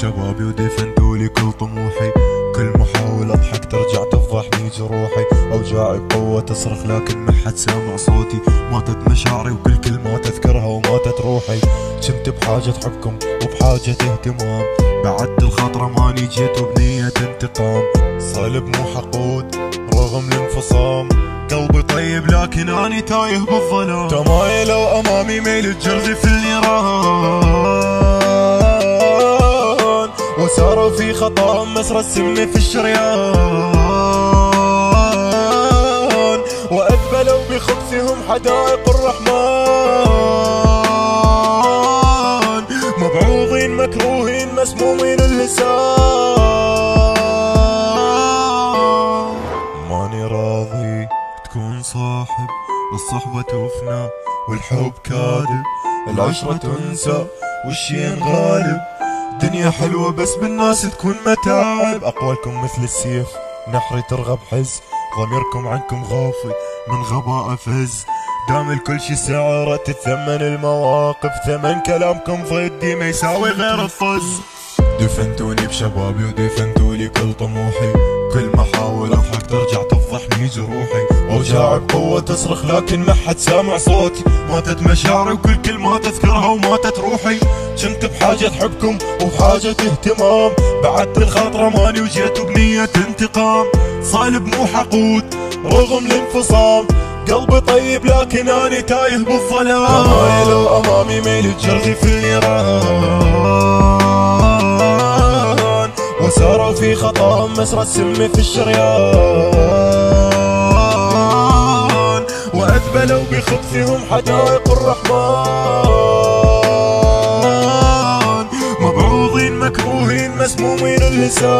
بشبابي ودفنتوا لي كل طموحي، كل محاولة اضحك ترجع تفضحني جروحي، اوجاعي بقوة تصرخ لكن ما حد سامع صوتي، ماتت مشاعري وكل كلمات اذكرها وماتت روحي، كنت بحاجة حبكم وبحاجة اهتمام، بعدت الخطرة ماني جيت وبنية انتقام، صلب مو حقود رغم الانفصام، قلبي طيب لكن اني تايه بالظلام، تمايل وامامي ميل الجرذي في النيران، وساروا في خطا مسرى السم في الشريان، واذبلوا بخبثهم حدائق الرحمن، مبعوضين مكروهين مسمومين اللسان، ماني راضي تكون صاحب، الصحبة تفنى والحب كاذب، العشرة تنسى والشين غالب، دنيا حلوة بس بالناس تكون متاعب، أقوالكم مثل السيف نحري ترغب حز، ضميركم عنكم غافي من غباء فز، دام الكل شي سعره تتثمن المواقف، ثمن كلامكم ضدي ما يساوي غير الطز، دفنتوني بشبابي ودفنتولي كل طموحي، كل ما احاول اضحك ترجع تفضحني جروحي، اوجاعي بقوة تصرخ لكن ما حد سامع صوتي، ماتت مشاعري وكل كلمة تذكرها وماتت روحي، كنت بحاجة حبكم وبحاجة اهتمام، بعدت الخاطرة ماني وجيت بنية انتقام، صالب مو حقود رغم الانفصام، قلبي طيب لكن اني تايه بالظلام، تمايل وامامي ميل الجرذي في النيران، وساروا في خطاهم مسرى السم في الشريان، واذبلوا بخبثهم حدائق الرحمن، مبعوضين مكروهين مسمومين اللسان.